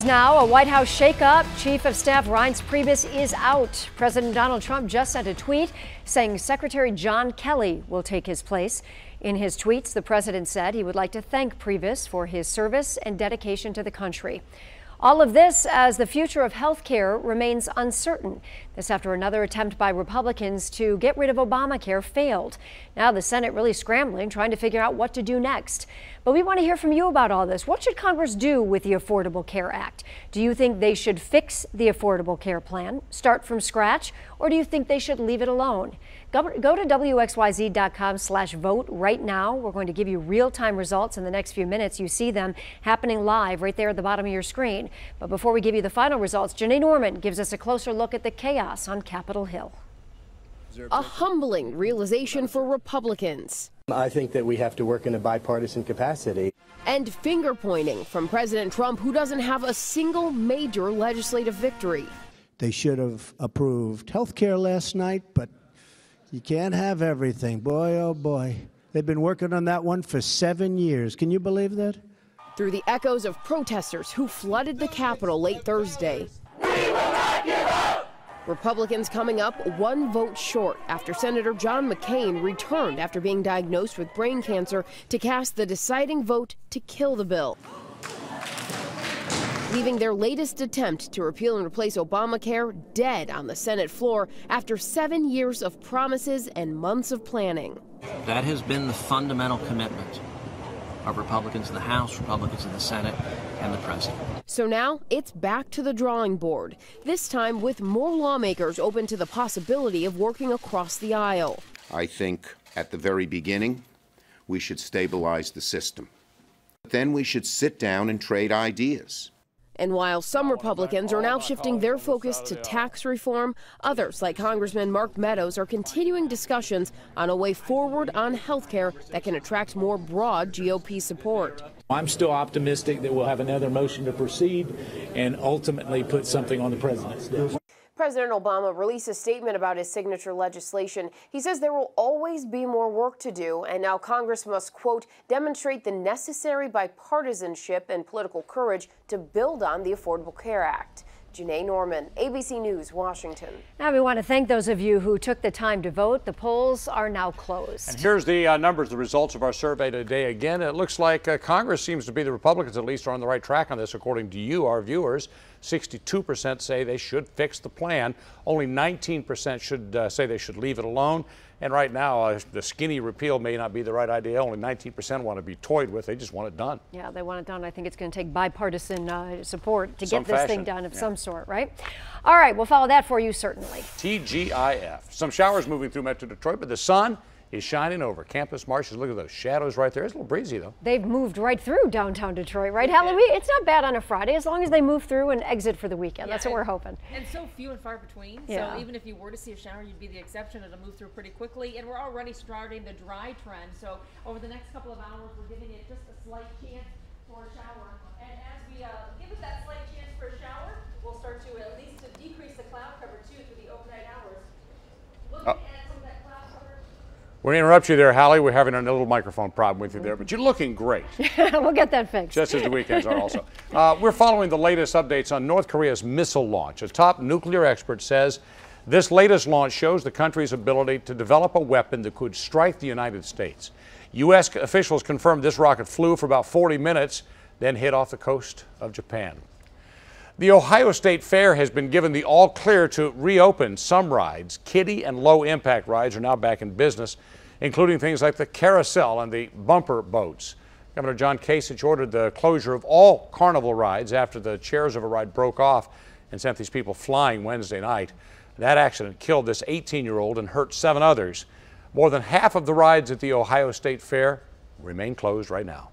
Now, a White House shakeup. Chief of Staff Reince Priebus is out. President Donald Trump just sent a tweet saying Secretary John Kelly will take his place. In his tweets, the president said he would like to thank Priebus for his service and dedication to the country. All of this as the future of health care remains uncertain. This after another attempt by Republicans to get rid of Obamacare failed. Now the Senate really scrambling, trying to figure out what to do next. But we want to hear from you about all this. What should Congress do with the Affordable Care Act? Do you think they should fix the Affordable Care Plan, start from scratch, or do you think they should leave it alone? Go to WXYZ.com/vote right now. We're going to give you real-time results in the next few minutes. You see them happening live right there at the bottom of your screen. But before we give you the final results, Janae Norman gives us a closer look at the chaos on Capitol Hill. A humbling realization for Republicans. I think that we have to work in a bipartisan capacity. And finger-pointing from President Trump, who doesn't have a single major legislative victory. They should have approved health care last night, but you can't have everything. Boy, oh boy. They've been working on that one for 7 years. Can you believe that? Through the echoes of protesters who flooded the Capitol late Thursday. We will not give up! Republicans coming up one vote short after Senator John McCain returned after being diagnosed with brain cancer to cast the deciding vote to kill the bill, leaving their latest attempt to repeal and replace Obamacare dead on the Senate floor after 7 years of promises and months of planning. That has been the fundamental commitment of Republicans in the House, Republicans in the Senate, and the President. So now it's back to the drawing board, this time with more lawmakers open to the possibility of working across the aisle. I think at the very beginning, we should stabilize the system. Then we should sit down and trade ideas. And while some Republicans are now shifting their focus to tax reform, others, like Congressman Mark Meadows, are continuing discussions on a way forward on health care that can attract more broad GOP support. I'm still optimistic that we'll have another motion to proceed and ultimately put something on the president's desk. President Obama released a statement about his signature legislation. He says there will always be more work to do, and now Congress must, quote, demonstrate the necessary bipartisanship and political courage to build on the Affordable Care Act. Janae Norman, ABC News, Washington. Now we want to thank those of you who took the time to vote. The polls are now closed. And here's the numbers, the results of our survey today. Again, it looks like Congress seems to be, the Republicans at least, are on the right track on this, according to you, our viewers. 62% say they should fix the plan. Only 19% should say they should leave it alone. And right now, the skinny repeal may not be the right idea. Only 19% want to be toyed with. They just want it done. Yeah, they want it done. I think it's going to take bipartisan support to get this thing done of some sort, right? All right, we'll follow that for you, certainly. TGIF. Some showers moving through Metro Detroit, but the sun is shining over Campus Marshes. Look at those shadows right there. It's a little breezy, though. They've moved right through downtown Detroit, right, Halloween? It's not bad on a Friday as long as they move through and exit for the weekend. That's what we're hoping. And so few and far between. Yeah. So even if you were to see a shower, you'd be the exception. It'll move through pretty quickly. And we're already starting the dry trend. So over the next couple of hours, we're giving it just a slight chance for a shower. And as we give it that slight chance for a shower, we'll start to at least to decrease the cloud cover too through the overnight hours. Looking at some of that cloud cover. We're going to interrupt you there, Hallie. We're having a little microphone problem with you there, but you're looking great. We'll get that fixed. Just as the weekends are also. We're following the latest updates on North Korea's missile launch. A top nuclear expert says this latest launch shows the country's ability to develop a weapon that could strike the United States. U.S. officials confirmed this rocket flew for about 40 minutes, then hit off the coast of Japan. The Ohio State Fair has been given the all-clear to reopen some rides. Kiddie and low-impact rides are now back in business, including things like the carousel and the bumper boats. Governor John Kasich ordered the closure of all carnival rides after the chairs of a ride broke off and sent these people flying Wednesday night. That accident killed this 18-year-old and hurt 7 others. More than half of the rides at the Ohio State Fair remain closed right now.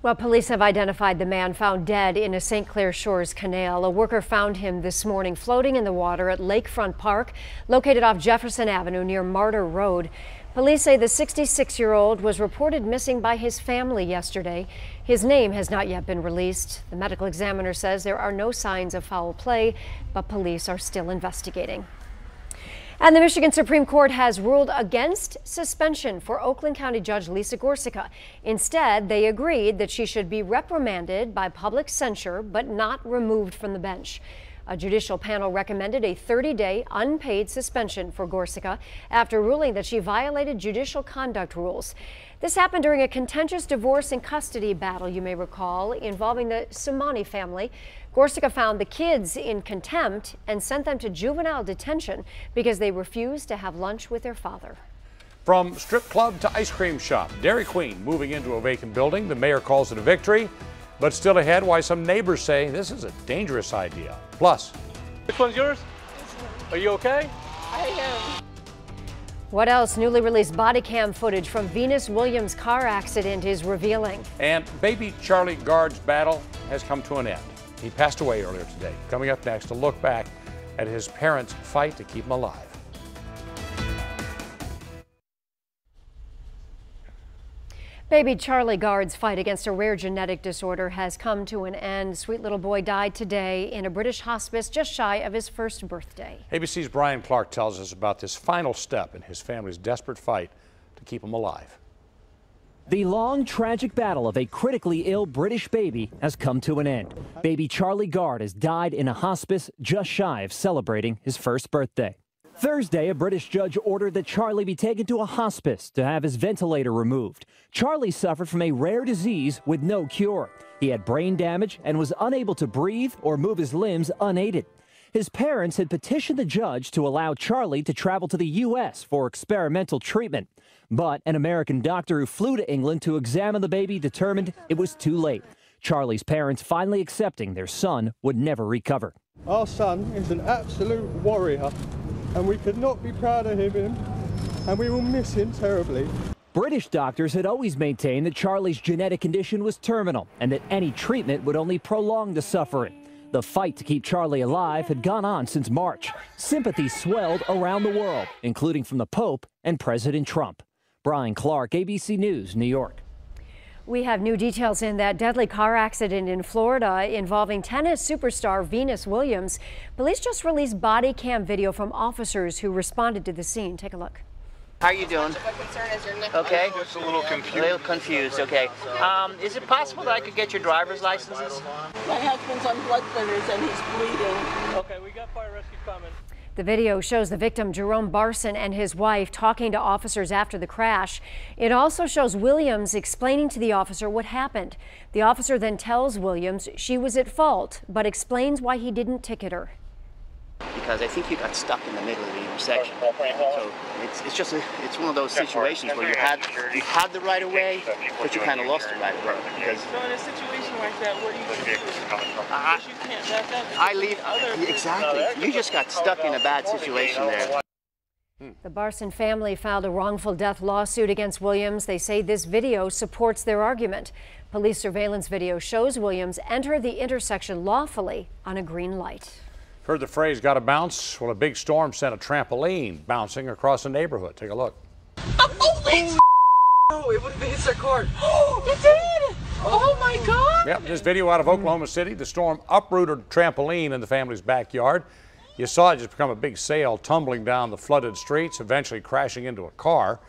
Well, police have identified the man found dead in a St. Clair Shores canal. A worker found him this morning floating in the water at Lakefront Park, located off Jefferson Avenue near Martyr Road. Police say the 66-year-old was reported missing by his family yesterday. His name has not yet been released. The medical examiner says there are no signs of foul play, but police are still investigating. And the Michigan Supreme Court has ruled against suspension for Oakland County Judge Lisa Gorsuch. Instead, they agreed that she should be reprimanded by public censure but not removed from the bench. A judicial panel recommended a 30-day unpaid suspension for Gorsuch after ruling that she violated judicial conduct rules. This happened during a contentious divorce and custody battle, you may recall, involving the Sumani family. Gorsuch found the kids in contempt and sent them to juvenile detention because they refused to have lunch with their father. From strip club to ice cream shop, Dairy Queen moving into a vacant building. The mayor calls it a victory, but still ahead why some neighbors say this is a dangerous idea. Plus, which one's yours? Are you okay? I am. What else? Newly released body cam footage from Venus Williams' car accident is revealing. And baby Charlie Gard's battle has come to an end. He passed away earlier today. Coming up next, a look back at his parents' fight to keep him alive. Baby Charlie Gard's fight against a rare genetic disorder has come to an end. Sweet little boy died today in a British hospice just shy of his first birthday. ABC's Brian Clark tells us about this final step in his family's desperate fight to keep him alive. The long, tragic battle of a critically ill British baby has come to an end. Baby Charlie Gard has died in a hospice just shy of celebrating his first birthday. Thursday, a British judge ordered that Charlie be taken to a hospice to have his ventilator removed. Charlie suffered from a rare disease with no cure. He had brain damage and was unable to breathe or move his limbs unaided. His parents had petitioned the judge to allow Charlie to travel to the U.S. for experimental treatment. But an American doctor who flew to England to examine the baby determined it was too late. Charlie's parents finally accepting their son would never recover. Our son is an absolute warrior, and we could not be prouder of him, and we will miss him terribly. British doctors had always maintained that Charlie's genetic condition was terminal and that any treatment would only prolong the suffering. The fight to keep Charlie alive had gone on since March. Sympathy swelled around the world, including from the Pope and President Trump. Brian Clark, ABC News, New York. We have new details in that deadly car accident in Florida involving tennis superstar Venus Williams. Police just released body cam video from officers who responded to the scene. Take a look. How are you doing? Okay. Just a little confused. A little confused, okay. Is it possible that I could get your driver's licenses? My husband's on blood thinners and he's bleeding. Okay, we got fire rescue coming. The video shows the victim, Jerome Barson, and his wife talking to officers after the crash. It also shows Williams explaining to the officer what happened. The officer then tells Williams she was at fault, but explains why he didn't ticket her. Because I think you got stuck in the middle of the intersection. So it's one of those situations where you had the right of way, but you kind of lost the right of way. Because so in a situation like that, what do you do? Because you can't back up. Exactly. You just got stuck in a bad situation there. The Barson family filed a wrongful death lawsuit against Williams. They say this video supports their argument. Police surveillance video shows Williams enter the intersection lawfully on a green light. Heard the phrase "gotta bounce"? Well, a big storm sent a trampoline bouncing across the neighborhood. Take a look. Holy no, it would have hit our car. It did! Oh my God! Yep, this video out of Oklahoma City. The storm uprooted a trampoline in the family's backyard. You saw it just become a big sail tumbling down the flooded streets, eventually crashing into a car.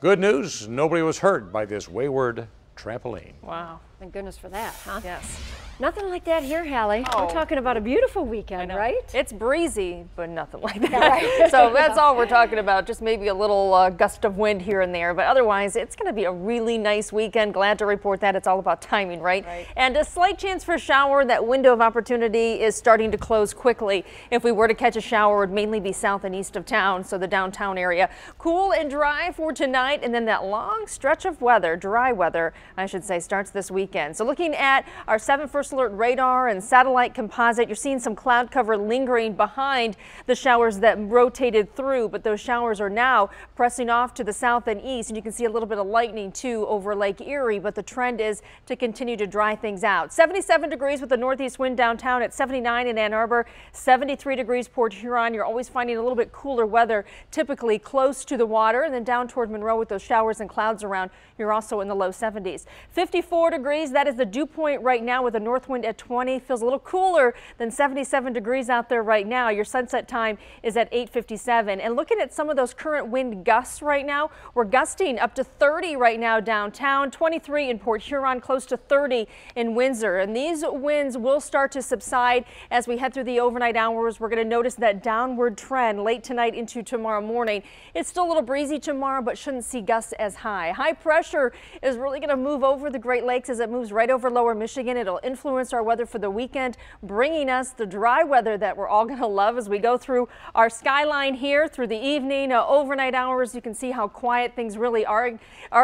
Good news, nobody was hurt by this wayward trampoline. Wow, thank goodness for that, huh? Yes. Nothing like that here, Hallie. Oh. We're talking about a beautiful weekend, right? It's breezy, but nothing like that. Right. So that's all we're talking about. Just maybe a little gust of wind here and there. But otherwise, it's going to be a really nice weekend. Glad to report that. It's all about timing, right? And a slight chance for a shower. That window of opportunity is starting to close quickly. If we were to catch a shower, it would mainly be south and east of town, so the downtown area. Cool and dry for tonight, and then that long stretch of weather, dry weather, I should say, starts this weekend. So looking at our 7 First Alert radar and satellite composite, you're seeing some cloud cover lingering behind the showers that rotated through, but those showers are now pressing off to the south and east, and you can see a little bit of lightning too over Lake Erie, but the trend is to continue to dry things out. 77 degrees with the northeast wind downtown, at 79 in Ann Arbor, 73 degrees Port Huron. You're always finding a little bit cooler weather, typically close to the water, and then down toward Monroe with those showers and clouds around, you're also in the low 70s. 54 degrees degrees. That is the dew point right now with a north wind at 20. Feels a little cooler than 77 degrees out there right now. Your sunset time is at 8:57. And looking at some of those current wind gusts right now, we're gusting up to 30 right now downtown, 23 in Port Huron, close to 30 in Windsor. And these winds will start to subside as we head through the overnight hours. We're going to notice that downward trend late tonight into tomorrow morning. It's still a little breezy tomorrow, but shouldn't see gusts as high. High pressure is really going to move over the Great Lakes as it moves right over lower Michigan. It'll influence our weather for the weekend, bringing us the dry weather that we're all going to love as we go through our skyline here through the evening. Overnight hours, you can see how quiet things really are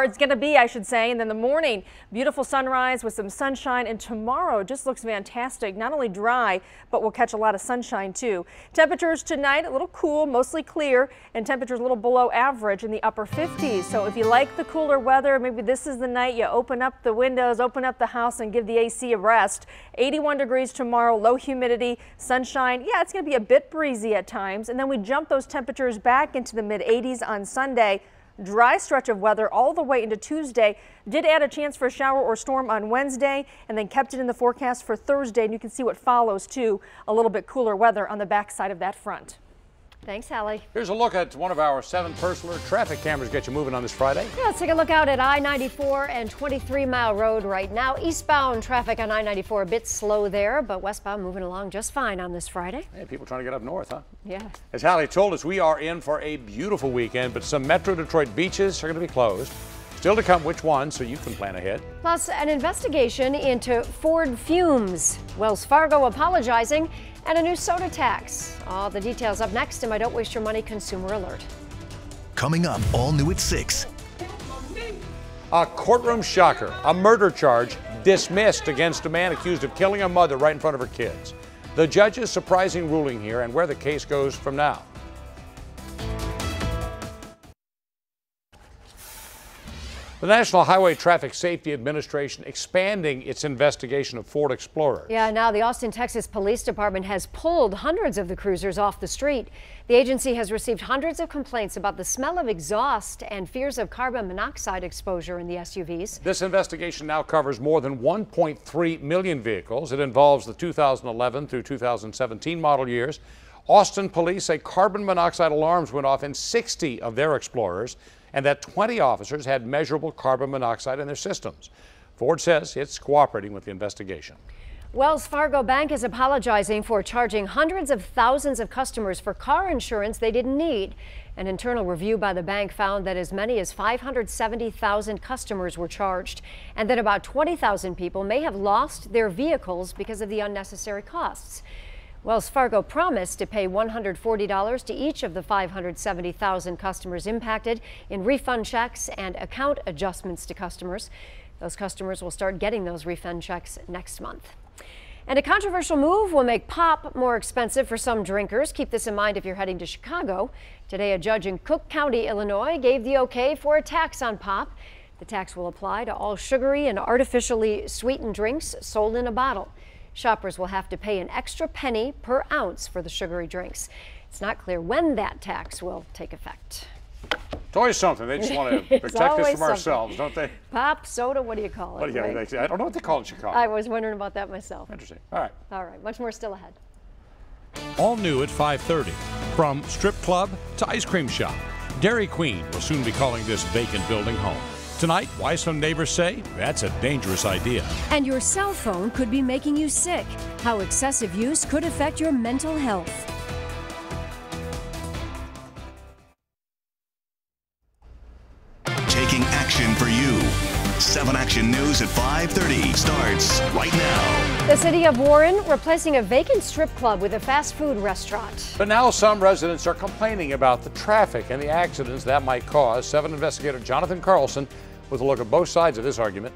it's going to be, I should say. And then the morning, beautiful sunrise with some sunshine. And tomorrow just looks fantastic. Not only dry, but we'll catch a lot of sunshine too. Temperatures tonight, a little cool, mostly clear, and temperatures a little below average in the upper 50s. So if you like the cooler weather, maybe this is the night you open up the windows, open up the house and give the AC a rest. 81 degrees tomorrow, low humidity, sunshine. Yeah, it's going to be a bit breezy at times. And then we jump those temperatures back into the mid 80s on Sunday. Dry stretch of weather all the way into Tuesday. Did add a chance for a shower or storm on Wednesday and then kept it in the forecast for Thursday. And you can see what follows too, a little bit cooler weather on the backside of that front. Thanks, Hallie. Here's a look at one of our 7 personal traffic cameras get you moving on this Friday. Yeah, let's take a look out at I-94 and 23 Mile Road right now. Eastbound traffic on I-94 a bit slow there, but westbound moving along just fine on this Friday. Hey, people trying to get up north, huh? Yeah. As Hallie told us, we are in for a beautiful weekend, but some Metro Detroit beaches are going to be closed. Still to come which one, so you can plan ahead. Plus, an investigation into Ford fumes. Wells Fargo apologizing, and a new soda tax. All the details up next in my Don't Waste Your Money Consumer Alert. Coming up, all new at 6. A courtroom shocker. A murder charge dismissed against a man accused of killing a mother right in front of her kids. The judge's surprising ruling here and where the case goes from now. The National Highway Traffic Safety Administration expanding its investigation of Ford Explorers. Yeah, now the Austin, Texas Police Department has pulled hundreds of the cruisers off the street. The agency has received hundreds of complaints about the smell of exhaust and fears of carbon monoxide exposure in the SUVs. This investigation now covers more than 1.3 million vehicles. It involves the 2011 through 2017 model years. Austin police say carbon monoxide alarms went off in 60 of their Explorers, and that 20 officers had measurable carbon monoxide in their systems. Ford says it's cooperating with the investigation. Wells Fargo Bank is apologizing for charging hundreds of thousands of customers for car insurance they didn't need. An internal review by the bank found that as many as 570,000 customers were charged, and that about 20,000 people may have lost their vehicles because of the unnecessary costs. Wells Fargo promised to pay $140 to each of the 570,000 customers impacted in refund checks and account adjustments to customers. Those customers will start getting those refund checks next month. And a controversial move will make pop more expensive for some drinkers. Keep this in mind if you're heading to Chicago. Today, a judge in Cook County, Illinois, gave the okay for a tax on pop. The tax will apply to all sugary and artificially sweetened drinks sold in a bottle. Shoppers will have to pay an extra penny per ounce for the sugary drinks. It's not clear when that tax will take effect. It's always something. They just want to protect us from ourselves, don't they? Pop, soda, what do you call it? Right? I don't know what they call it in Chicago. I was wondering about that myself. Interesting. All right. All right. Much more still ahead. All new at 5:30. From strip club to ice cream shop, Dairy Queen will soon be calling this vacant building home. Tonight, why some neighbors say that's a dangerous idea. And your cell phone could be making you sick. How excessive use could affect your mental health. Taking action for you. 7 Action News at 5:30 starts right now. The city of Warren replacing a vacant strip club with a fast food restaurant. But now some residents are complaining about the traffic and the accidents that might cause. 7 investigator Jonathan Carlson with a look at both sides of this argument.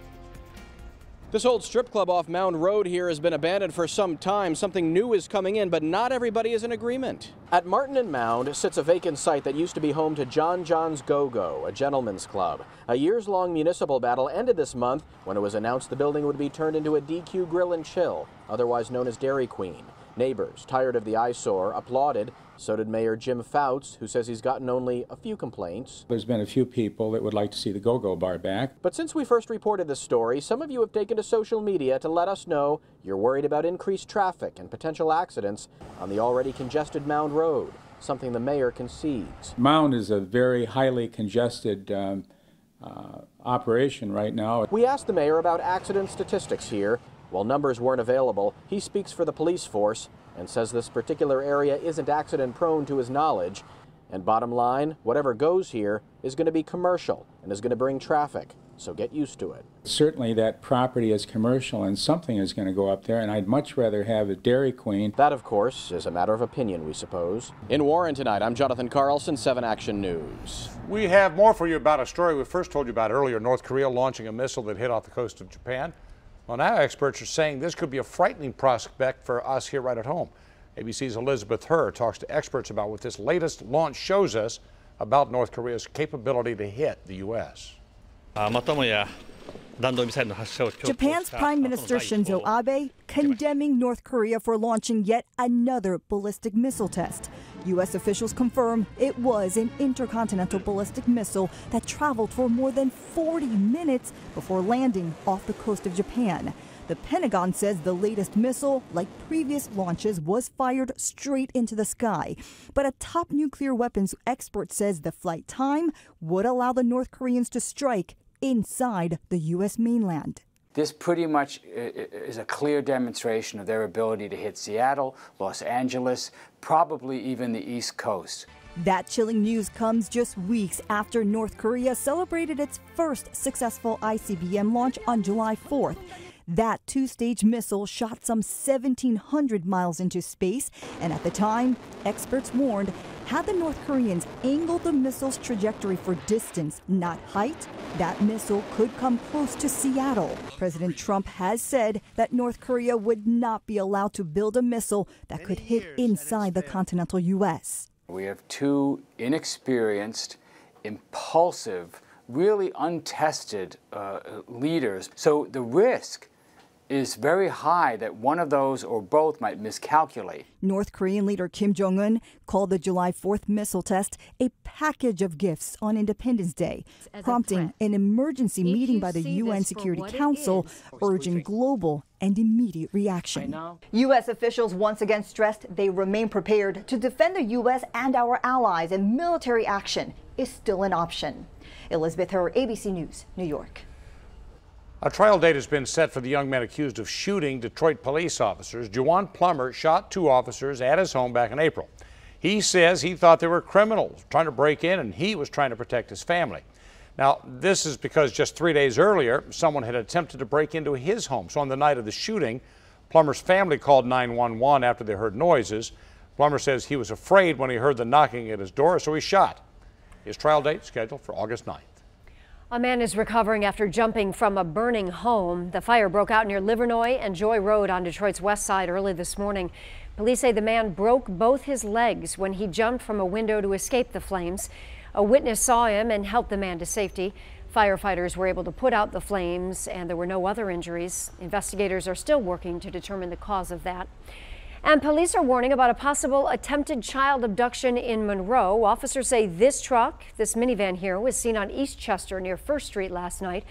This old strip club off Mound Road here has been abandoned for some time. Something new is coming in, but not everybody is in agreement. At Martin and Mound sits a vacant site that used to be home to John John's Go-Go, a gentleman's club. A years-long municipal battle ended this month when it was announced the building would be turned into a DQ Grill and Chill, otherwise known as Dairy Queen. Neighbors, tired of the eyesore, applauded. So did Mayor Jim Fouts, who says he's gotten only a few complaints. There's been a few people that would like to see the Go-Go Bar back. But since we first reported this story, some of you have taken to social media to let us know you're worried about increased traffic and potential accidents on the already congested Mound Road, something the mayor concedes. Mound is a very highly congested operation right now. We asked the mayor about accident statistics here. While numbers weren't available, he speaks for the police force and says this particular area isn't accident prone to his knowledge. And bottom line, whatever goes here is going to be commercial and is going to bring traffic. So get used to it. Certainly that property is commercial and something is going to go up there, and I'd much rather have a Dairy Queen. That, of course, is a matter of opinion, we suppose. In Warren tonight, I'm Jonathan Carlson, 7 Action News. We have more for you about a story we first told you about earlier, North Korea launching a missile that hit off the coast of Japan. Well, now experts are saying this could be a frightening prospect for us here right at home. ABC's Elizabeth Herr talks to experts about what this latest launch shows us about North Korea's capability to hit the U.S. Japan's Prime Minister Shinzo Abe condemning North Korea for launching yet another ballistic missile test. U.S. officials confirm it was an intercontinental ballistic missile that traveled for more than 40 minutes before landing off the coast of Japan. The Pentagon says the latest missile, like previous launches, was fired straight into the sky. But a top nuclear weapons expert says the flight time would allow the North Koreans to strike inside the U.S. mainland. This pretty much is a clear demonstration of their ability to hit Seattle, Los Angeles, probably even the East Coast. That chilling news comes just weeks after North Korea celebrated its first successful ICBM launch on July 4th. That two-stage missile shot some 1,700 miles into space, and at the time, experts warned, had the North Koreans angled the missile's trajectory for distance, not height, that missile could come close to Seattle. President Trump has said that North Korea would not be allowed to build a missile that could hit inside the continental U.S. We have two inexperienced, impulsive, really untested leaders. So the risk is very high that one of those or both might miscalculate. North Korean leader Kim Jong-un called the July 4th missile test a package of gifts on Independence Day, prompting an emergency meeting by the UN Security Council, urging global and immediate reaction. U.S. officials once again stressed they remain prepared to defend the U.S. and our allies, and military action is still an option. Elizabeth Herr, ABC News, New York. A trial date has been set for the young man accused of shooting Detroit police officers. Juwan Plummer shot 2 officers at his home back in April. He says he thought they were criminals trying to break in, and he was trying to protect his family. Now, this is because just 3 days earlier, someone had attempted to break into his home. So on the night of the shooting, Plummer's family called 911 after they heard noises. Plummer says he was afraid when he heard the knocking at his door, so he shot. His trial date scheduled for August 9th. A man is recovering after jumping from a burning home. The fire broke out near Livernois and Joy Road on Detroit's west side early this morning. Police say the man broke both his legs when he jumped from a window to escape the flames. A witness saw him and helped the man to safety. Firefighters were able to put out the flames, and there were no other injuries. Investigators are still working to determine the cause of that. And police are warning about a possible attempted child abduction in Monroe. Officers say this truck, this minivan here, was seen on East Chester near First Street last night.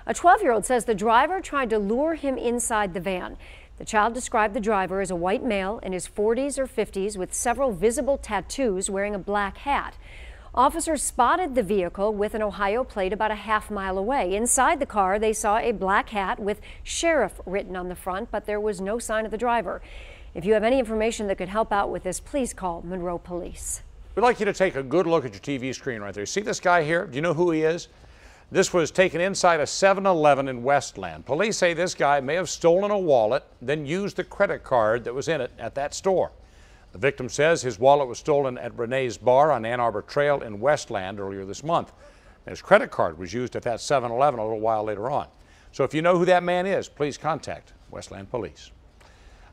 A 12-year-old says the driver tried to lure him inside the van. The child described the driver as a white male in his 40s or 50s with several visible tattoos, wearing a black hat. Officers spotted the vehicle with an Ohio plate about a half-mile away. Inside the car, they saw a black hat with sheriff written on the front, but there was no sign of the driver. If you have any information that could help out with this, please call Monroe Police. We'd like you to take a good look at your TV screen right there. See this guy here? Do you know who he is? This was taken inside a 7-Eleven in Westland. Police say this guy may have stolen a wallet, then used the credit card that was in it at that store. The victim says his wallet was stolen at Renee's Bar on Ann Arbor Trail in Westland earlier this month. And his credit card was used at that 7-Eleven a little while later on. So if you know who that man is, please contact Westland Police.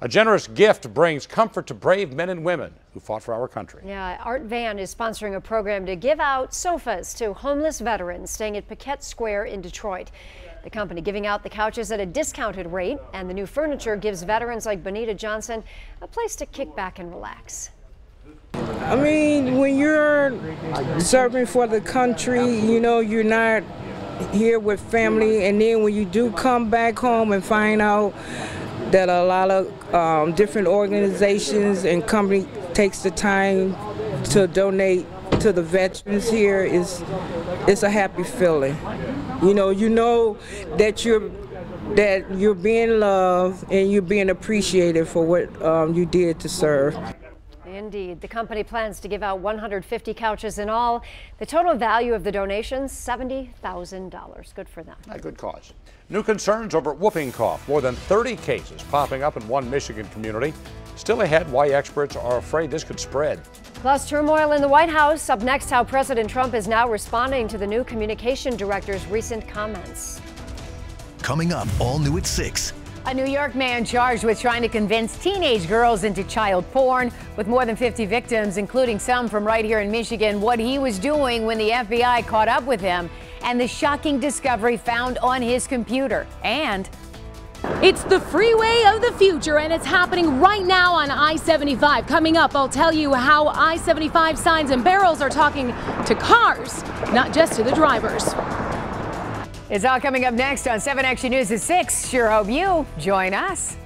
A generous gift brings comfort to brave men and women who fought for our country. Yeah, Art Van is sponsoring a program to give out sofas to homeless veterans staying at Paquette Square in Detroit. The company giving out the couches at a discounted rate, and the new furniture gives veterans like Bonita Johnson a place to kick back and relax. I mean, when you're serving for the country, you know, you're not here with family, and then when you do come back home and find out that a lot of different organizations and company takes the time to donate to the veterans here, it's a happy feeling. You know that you're being loved and you're being appreciated for what you did to serve. Indeed. The company plans to give out 150 couches in all. The total value of the donations, $70,000. Good for them. A good cause. New concerns over whooping cough. More than 30 cases popping up in one Michigan community. Still ahead, why experts are afraid this could spread. Plus, turmoil in the White House. Up next, how President Trump is now responding to the new communication director's recent comments. Coming up, all new at 6. A New York man charged with trying to convince teenage girls into child porn. With more than 50 victims, including some from right here in Michigan, what he was doing when the FBI caught up with him, and the shocking discovery found on his computer. And it's the freeway of the future, and it's happening right now on I-75. Coming up, I'll tell you how I-75 signs and barrels are talking to cars, not just to the drivers. It's all coming up next on 7 Action News at 6. Sure hope you join us.